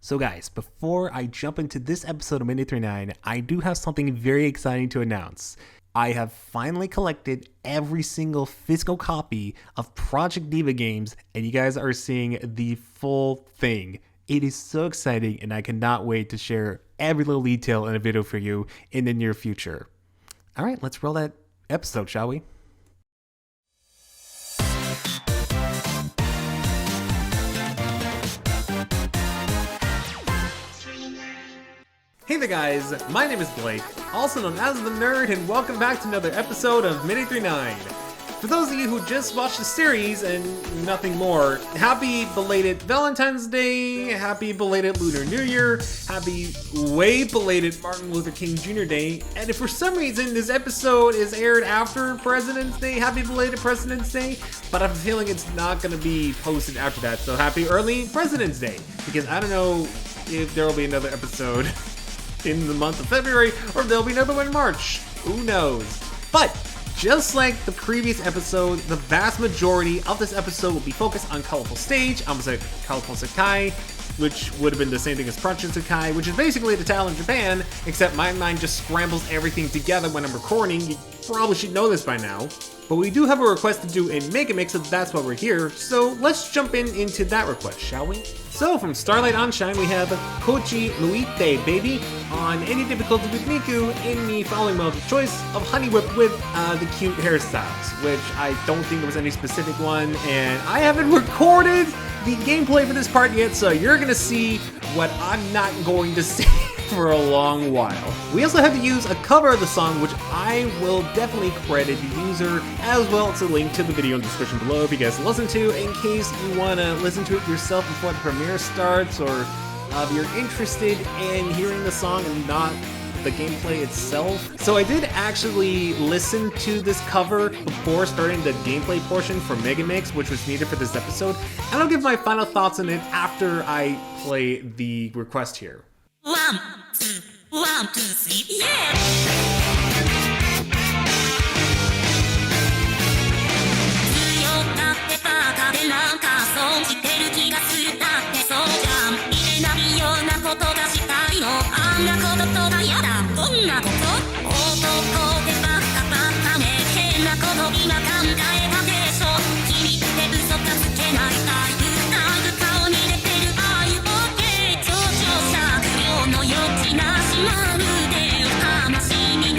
So guys, before I jump into this episode of Minute 39, I do have something very exciting to announce. I have finally collected every single physical copy of Project DIVA games, and you guys are seeing the full thing. It is so exciting, and I cannot wait to share every little detail in a video for you in the near future. All right, let's roll that episode, shall we? Hey there guys, my name is Blake, also known as The Nerd, and welcome back to another episode of Minute 39. For those of you who just watched the series and nothing more, happy belated Valentine's Day, happy belated Lunar New Year, happy way belated Martin Luther King Jr. Day, and if for some reason this episode is aired after President's Day, happy belated President's Day, but I have a feeling it's not going to be posted after that, so happy early President's Day, because I don't know if there will be another episode in the month of February, or there'll be another one in March. Who knows? But just like the previous episode, the vast majority of this episode will be focused on Colorful Stage, I almost said Colorful SEKAI, which would have been the same thing as Project SEKAI, which is basically the title in Japan, except my mind just scrambles everything together when I'm recording. You probably should know this by now. But we do have a request to do a Mega Mix, so that's why we're here. So let's jump into that request, shall we? So from Starlight Onshine, we have Kocchi Muite, baby, on any difficulty with Miku in the following mode of choice of Honey Whip with the cute hairstyles, which I don't think there was any specific one, and I haven't recorded the gameplay for this part yet, so you're gonna see what I'm not going to see for a long while. We also have to use a cover of the song, which I will definitely credit the user, as well as a link to the video in the description below if you guys listen to, in case you want to listen to it yourself before the premiere starts, or if you're interested in hearing the song and not the gameplay itself. So I did actually listen to this cover before starting the gameplay portion for Mega Mix, which was needed for this episode, and I'll give my final thoughts on it after I play the request here. 1, 2, 1, 2, 3, yeah! 強がってバカでなんか損してる気がするだってそうじゃん言えないようなことがしたいのあんなこととかやだこんなこと男でバカバカね変なこと今考えたでしょ君って嘘がつけないタイプ顔に出てるああいうボケ上々の余地なしまるで魂に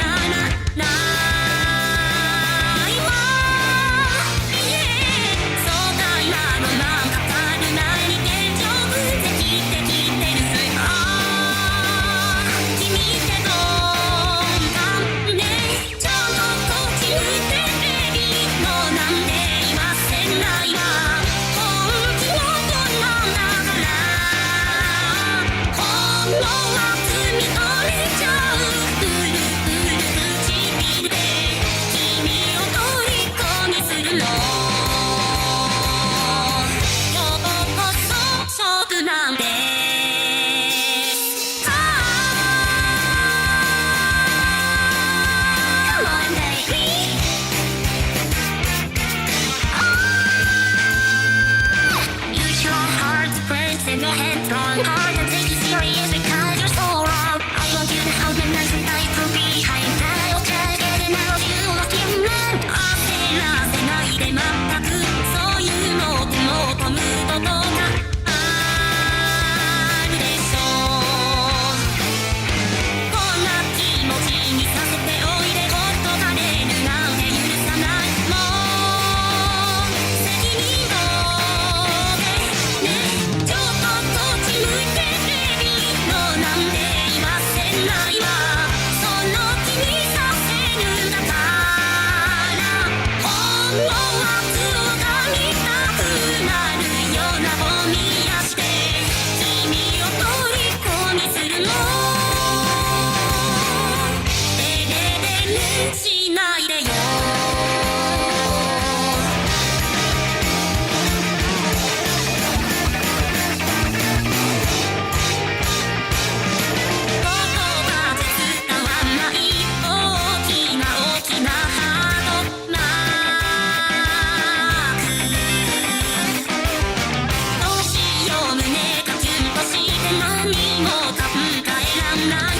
も考えらんない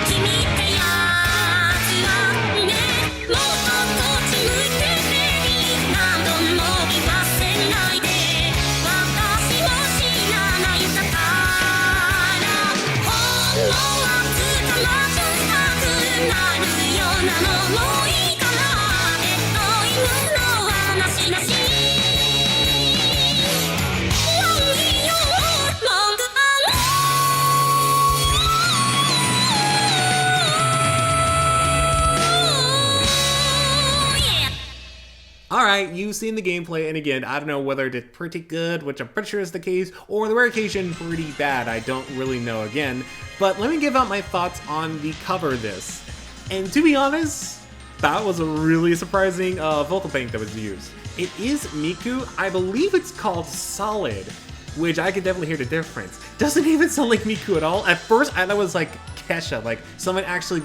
君ってやつはねもっとこっち向いてね何度も言わせないで私も知らないだからほんのわずかな触覚になるようなのもいいから犬の話なしAlright, you've seen the gameplay, and again, I don't know whether it did pretty good, which I'm pretty sure is the case, or the rare occasion pretty bad, I don't really know again. But let me give out my thoughts on the cover of this. And to be honest, that was a really surprising vocal bank that was used. It is Miku, I believe it's called Solid, which I could definitely hear the difference. Doesn't even sound like Miku at all. At first, I thought it was like Kesha, like someone actually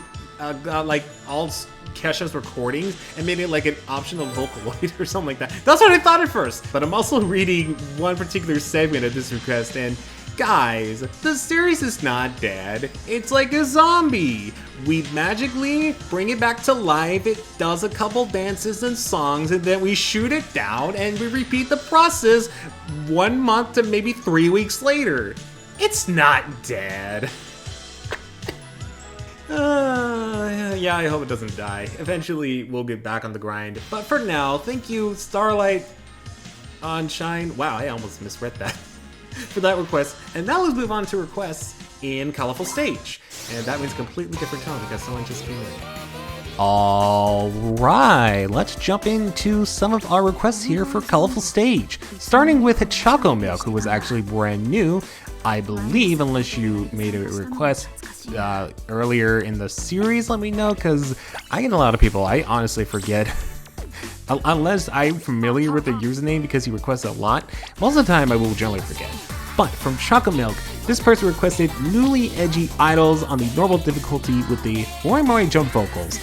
got like all Kesha's recordings and made it like an optional Vocaloid or something like that. That's what I thought at first. But I'm also reading one particular segment of this request, and guys, the series is not dead. It's like a zombie. We magically bring it back to life, it does a couple dances and songs, and then we shoot it down and we repeat the process 1 month to maybe 3 weeks later. It's not dead. Yeah, I hope it doesn't die. Eventually, we'll get back on the grind. But for now, thank you, Starlight on Shine. Wow, I almost misread that. For that request. And now let's move on to requests in Colorful Stage. And that means completely different tone because someone just came in. Alright, let's jump into some of our requests here for Colorful Stage. Starting with Choco Milk, who was actually brand new, I believe, unless you made a request earlier in the series, let me know, because I get a lot of people, I honestly forget. Unless I'm familiar with the username because he requests a lot, most of the time I will generally forget. But from Choco Milk, this person requested newly edgy idols on the normal difficulty with the Mori Mori jump vocals,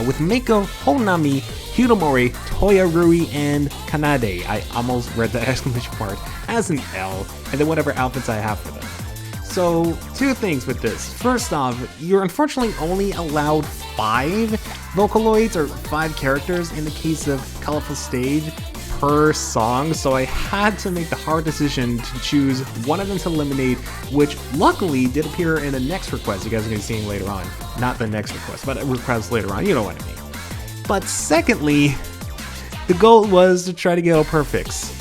with Meiko, Honami, Hiromori, Toya Rui, and Kanade. I almost read the exclamation part as an L, and then whatever outfits I have for them. So, two things with this. First off, you're unfortunately only allowed 5 Vocaloids, or 5 characters in the case of Colorful Stage, per song, so I had to make the hard decision to choose one of them to eliminate, which luckily did appear in the next request you guys are going to be seeing later on. Not the next request, but a request later on, you know what I mean. But secondly, the goal was to try to get all perfects.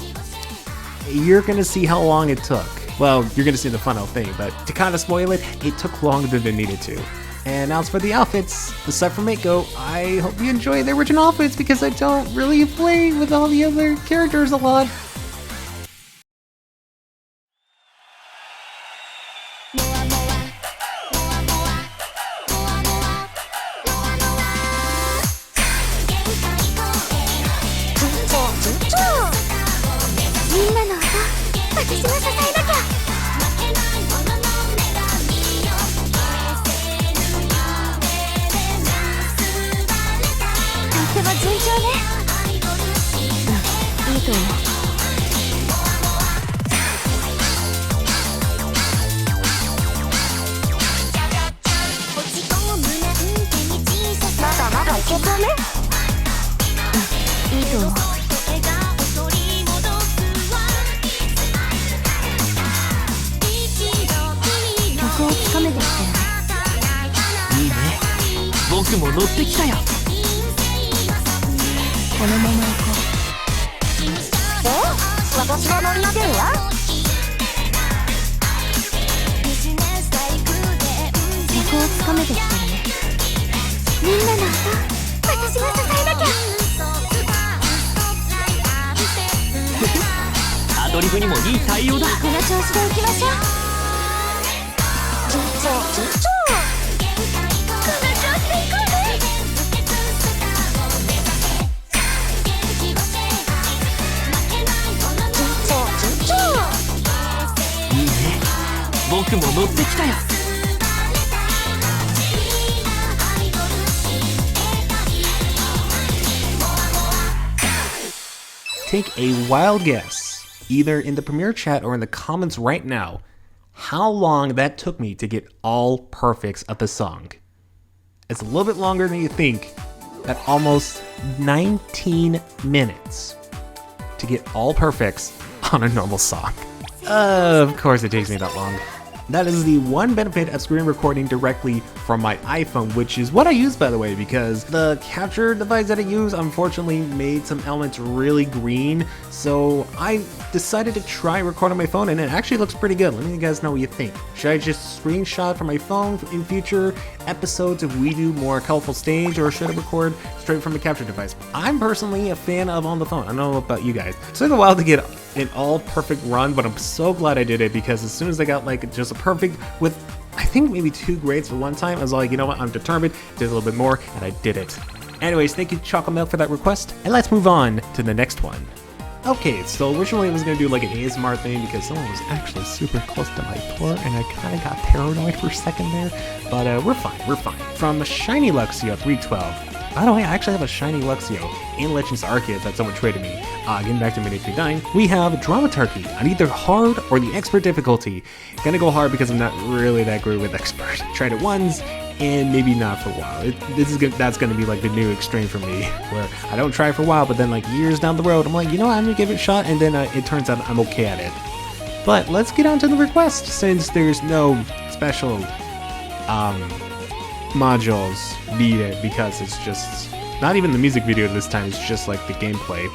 You're going to see how long it took. Well, you're going to see the final thing, but to kind of spoil it, it took longer than it needed to. And now as for the outfits, aside from Meiko, I hope you enjoy the original outfits because I don't really play with all the other characters a lot. Take a wild guess, either in the premiere chat or in the comments right now. how long that took me to get all perfects of the song. It's a little bit longer than you think, at almost 19 minutes to get all perfects on a normal song. Of course it takes me that long. That is the one benefit of screen recording directly from my iPhone, which is what I use, by the way, because the capture device that I use unfortunately made some elements really green, so I decided to try recording my phone, and it actually looks pretty good. Let me guys know what you think. Should I just screenshot from my phone in future episodes if we do more colorful stage, or should I record straight from the capture device? I'm personally a fan of on the phone. I don't know about you guys. It took a while to get an all perfect run, but I'm so glad I did it, because as soon as I got like just a perfect with I think maybe 2 grades for one time, I was like, you know what, I'm determined, did a little bit more, and I did it. Anyways, thank you Chocolate Milk for that request, and let's move on to the next one. Okay, so originally I was going to do like an ASMR thing because someone was actually super close to my door and I kind of got paranoid for a second there, but we're fine. From Shiny Luxio 312. By the way, I actually have a Shiny Luxio in Legends Arceus that someone traded me. Getting back to Mini-39, we have Dramaturgy on either hard or the expert difficulty. Gonna go hard because I'm not really that great with expert. Tried it once, and maybe not for a while. That's gonna be like the new extreme for me, where I don't try for a while, but then like years down the road, I'm like, you know what, I'm gonna give it a shot, and then it turns out I'm okay at it. But let's get on to the request, since there's no special modules needed, because it's just not even the music video this time, it's just like the gameplay.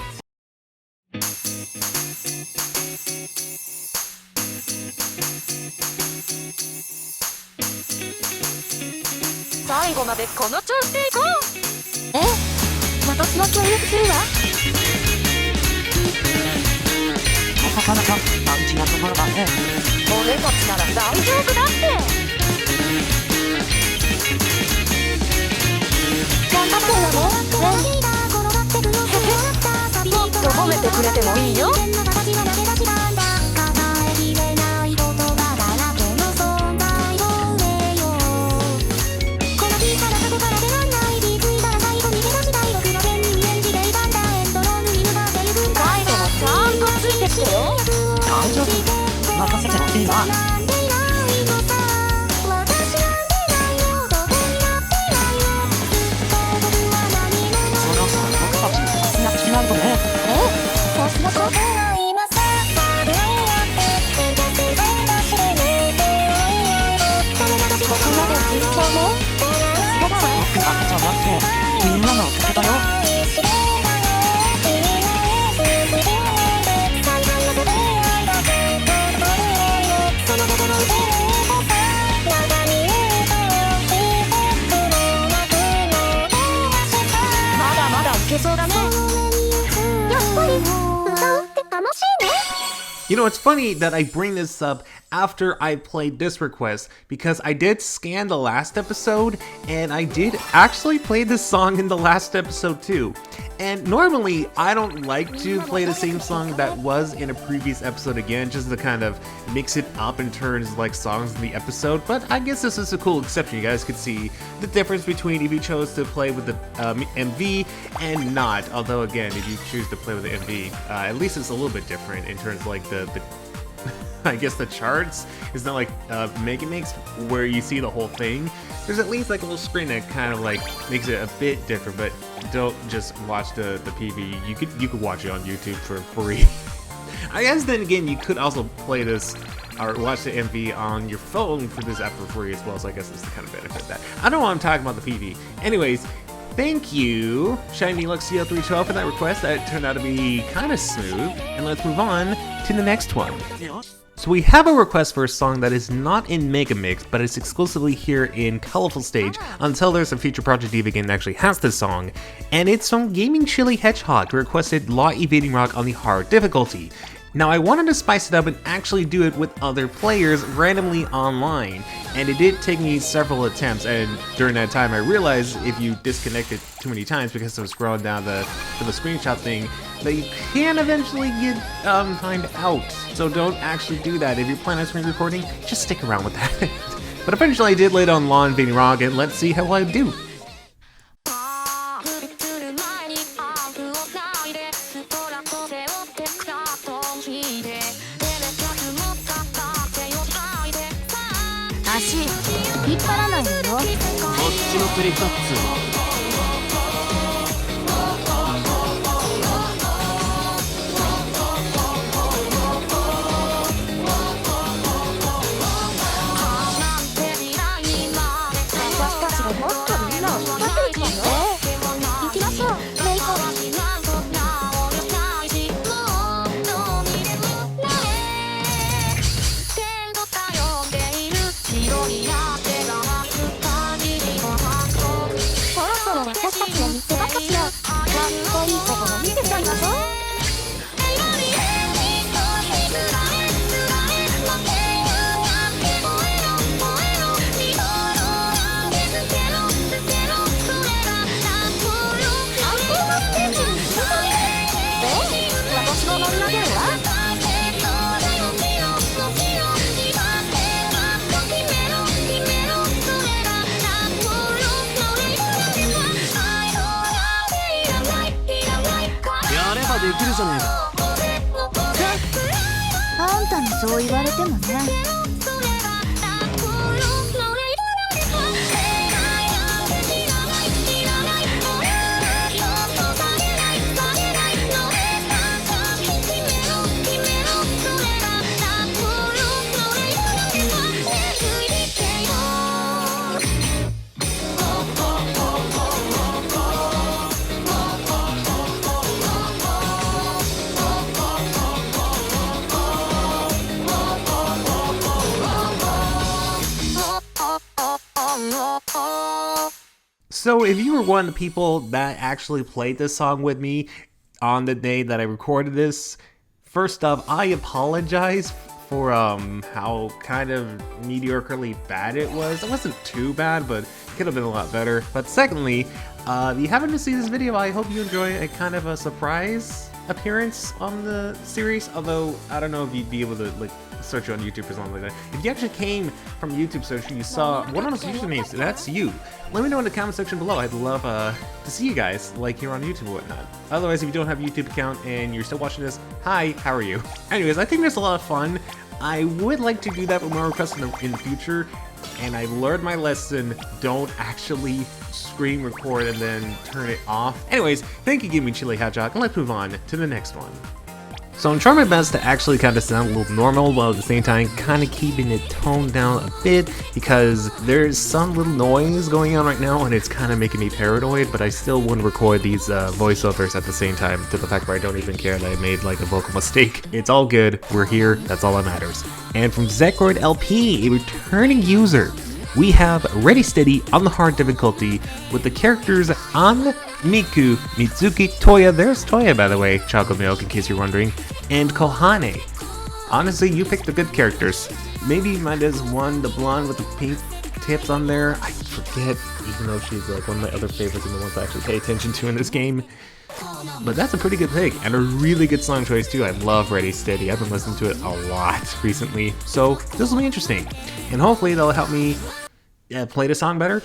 You know, it's funny that I bring this up after I played this request, because I did scan the last episode, and I did actually play this song in the last episode too. And normally, I don't like to play the same song that was in a previous episode again, just to kind of mix it up in terms of like songs in the episode, but I guess this is a cool exception. You guys could see the difference between if you chose to play with the MV and not, although again, if you choose to play with the MV, at least it's a little bit different in terms of like the I guess the charts. It's not like Mega Mix where you see the whole thing. There's at least like a little screen that kind of like makes it a bit different, but don't just watch the PV. You could watch it on YouTube for free. I guess then again, you could also play this or watch the MV on your phone for this app for free as well, so I guess that's the kind of benefit of that. I don't know why I'm talking about the PV. Anyways, thank you, Shiny Luxio 312, for that request. That turned out to be kind of smooth. And let's move on to the next one. So we have a request for a song that is not in Mega Mix, but it's exclusively here in Colorful Stage until there's a future Project DIVA game that actually has this song. And it's from Gaming Chili Hedgehog, who requested Law Evading Rock on the hard difficulty. Now I wanted to spice it up and actually do it with other players randomly online, and it did take me several attempts, and during that time I realized if you disconnect it too many times because I was scrolling down to the screenshot thing, that you can eventually get timed out. So don't actually do that. If you're planning on screen recording, just stick around with that. But eventually I did lay it on Law Evading Rock, and let's see how I do. 足引っ張らないでよ。こっちのセリフだっつうの。私たちがもっとみんなを引っ張っていくわよ。行きましょう、メイコ。そろそろ私たちの見せ場かしら。かっこいいところ見せちゃいましょう。私の乗り上げるわ。やればできるじゃねえか。あんたにそう言われてもね。So if you were one of the people that actually played this song with me on the day that I recorded this, first off, I apologize for how kind of mediocrely bad it was. It wasn't too bad, but it could have been a lot better. But secondly, if you happen to see this video, I hope you enjoy a kind of a surprise appearance on the series. Although I don't know if you'd be able to like search on YouTube or something like that. If you actually came from YouTube search and you saw one of those usernames, that's you. Let me know in the comment section below. I'd love to see you guys like here on YouTube and whatnot. Otherwise, if you don't have a YouTube account and you're still watching this, hi, how are you? Anyways, I think there's a lot of fun. I would like to do that with more requests in the future, and I've learned my lesson. Don't actually screen record and then turn it off. Anyways, thank you, Give Me Chili Hot Dog, and let's move on to the next one. So I'm trying my best to actually kind of sound a little normal, while at the same time kind of keeping it toned down a bit, because there's some little noise going on right now and it's kind of making me paranoid, but I still wouldn't record these voiceovers at the same time, to the fact where I don't even care that I made like a vocal mistake. It's all good, we're here, that's all that matters. And from Zekroid LP, a returning user, we have Ready Steady on the hard difficulty with the characters An, Miku, Mitsuki, Toya, there's Toya by the way, chocolate milk in case you're wondering, and Kohane. Honestly, you picked the good characters. Maybe you might have won the blonde with the pink tips on there. I forget, even though she's like one of my other favorites and the ones I actually pay attention to in this game. But that's a pretty good pick, and a really good song choice too. I love Ready Steady. I've been listening to it a lot recently, so this will be interesting. And hopefully that'll help me play the song better.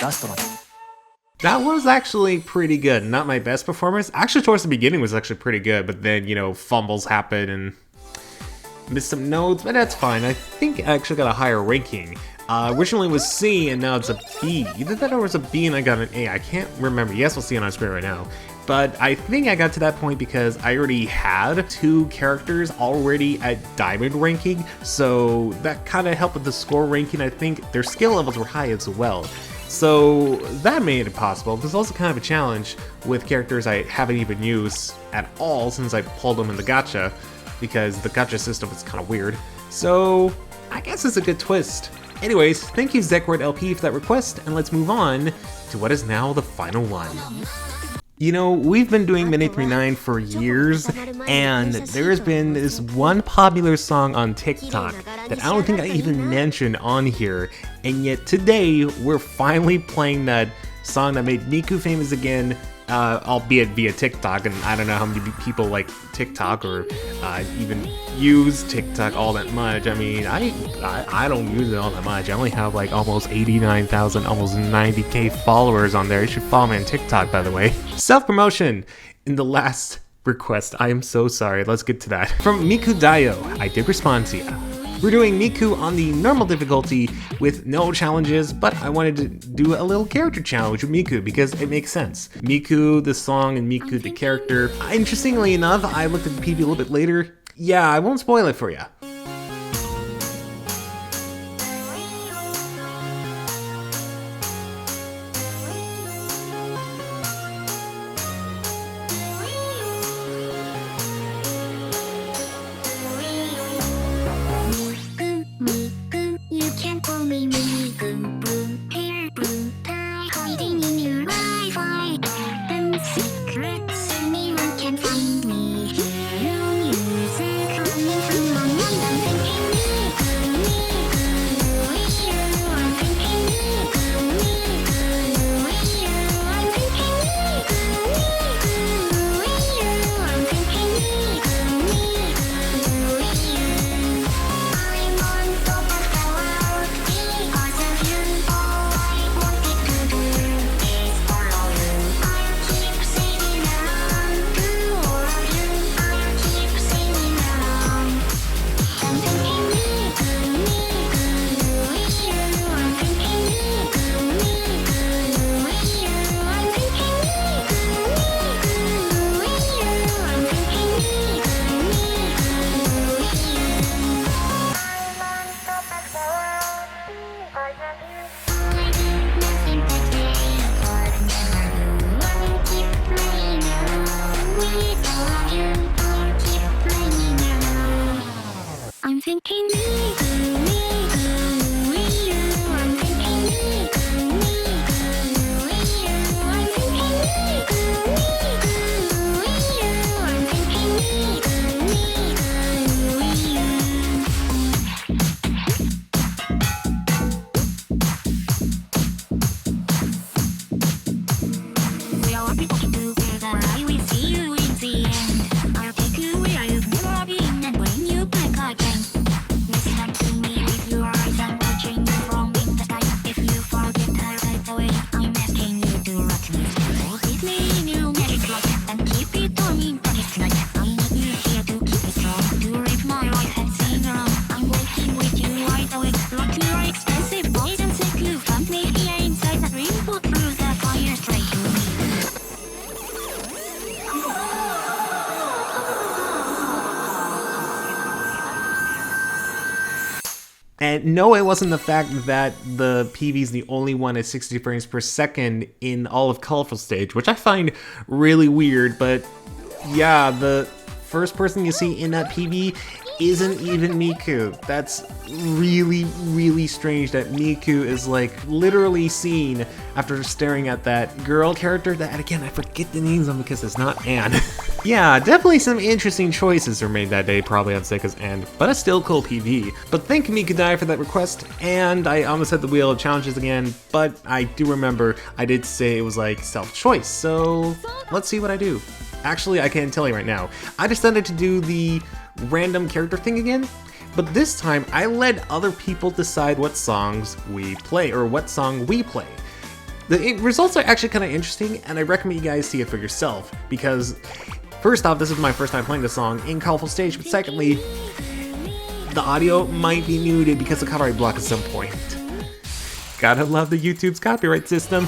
ラストの That was actually pretty good. Not my best performance. Actually, towards the beginning was actually pretty good, but then, you know, fumbles happen and missed some notes, but that's fine. I think I actually got a higher ranking. Originally it was C, and now it's a B. Either that or it was a B and I got an A. I can't remember. Yes, we'll see it on screen right now. But I think I got to that point because I already had 2 characters already at Diamond ranking, so that kind of helped with the score ranking. I think their skill levels were high as well. So that made it possible. There's also kind of a challenge with characters I haven't even used at all since I pulled them in the gacha, because the gacha system is kind of weird. So I guess it's a good twist. Anyways, thank you Zekward LP for that request, and let's move on to what is now the final one. You know, we've been doing Minute 39 for years, and there's been this one popular song on TikTok that I don't think I even mentioned on here, and yet today we're finally playing that song that made Miku famous again, albeit via TikTok, and I don't know how many people like TikTok or even use TikTok all that much. I mean, I don't use it all that much. I only have like almost 89,000, almost 90k followers on there. You should follow me on TikTok, by the way. Self-promotion in the last request. I am so sorry. Let's get to that. From Miku Dayo, I did respond to ya. We're doing Miku on the normal difficulty with no challenges, but I wanted to do a little character challenge with Miku because it makes sense. Miku, the song, and Miku, the character. Interestingly enough, I looked at the PV a little bit later. Yeah, I won't spoil it for ya. You can call me Miku. Blue hair, blue tie, hiding in your Wi-Fi. And secrets, anyone can find me. Hear your music coming from my mind. I'm thinking Miku, Miku, with you. I'm thinking Miku, Miku, with you. I'm thinking Miku, Miku, with you. I'm thinking Miku, Miku, with you. I'm on top of the world because of you. All I wanted to do is follow you. I'll keep singing along to all of you. I'll keep singing along. I'm thinking Miku, Miku, with you. I'm thinking Miku, Miku, with you. I'm thinking Miku, Miku, with you. I'm thinking Miku, Miku, with you. I'm on top of the world because of you. I did nothing but record never knew. I will keep playing along with all of you. I'll keep playing along. I'm thinking Miku, Miku, with you. I'm thinking Miku, Miku, with you. I'm thinking Miku, Miku, with you. I'm thinking Miku, Miku, with you. We are happy talking together. I will see you in the end. I'll take you where you've never been and bring you back again. Listen to me with your eyes. I'm watching you from in the sky. If you forget her right away, I'm asking you to rock me. Hold with me in your magic light and keep it on in the night. I need you here to keep it strong, to live my life and sing along. I'm waiting with you right away. Rock your expensive boys and take you find me here inside that rainbow through the fire straight to me. And no, it wasn't the fact that the PV is the only one at 60 frames per second in all of Colorful Stage, which I find really weird, but yeah, the first person you see in that PV isn't even Miku. That's really, really strange that Miku is like literally seen after staring at that girl character that, again, I forget the names of because it's not Anne. Yeah, definitely some interesting choices were made that day, probably on Seika's end, but it's still cool PV. But thank Miku Dai for that request, and I almost had the wheel of challenges again, but I do remember I did say it was like self-choice, so let's see what I do. Actually, I can't tell you right now. I decided to do the random character thing again, but this time I let other people decide what songs we play, or what song we play. The results are actually kind of interesting, and I recommend you guys see it for yourself, because first off, this is my first time playing the song in Colorful Stage, but secondly, the audio might be muted because of copyright block at some point. Gotta love the YouTube's copyright system.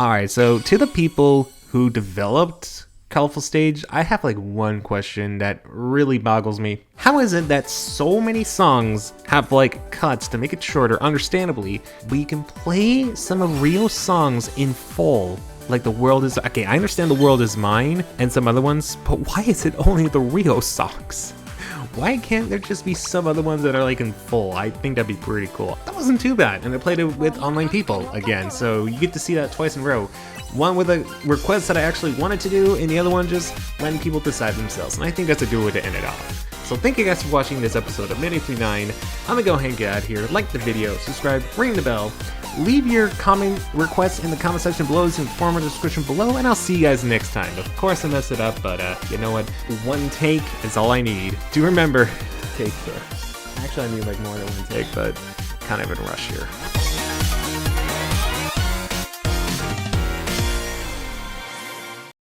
Alright, so to the people who developed Colorful Stage, I have like one question that really boggles me. How is it that so many songs have like cuts to make it shorter, understandably, but you can play some of Ryo's songs in full? Like The World Is... Okay, I understand The World Is Mine and some other ones, but why is it only the Ryo songs? Why can't there just be some other ones that are like in full? I think that'd be pretty cool. That wasn't too bad, and I played it with online people again, so you get to see that twice in a row. One with a request that I actually wanted to do, and the other one just letting people decide themselves, and I think that's a good way to end it off. So thank you guys for watching this episode of Midday39. I'm gonna go ahead and get out of here. Like the video, subscribe, ring the bell, leave your comment requests in the comment section below. There's a form in the description below, and I'll see you guys next time. Of course I messed it up, but you know what? One take is all I need. Do remember, take care. Actually, I need like more than one take, but kind of in a rush here.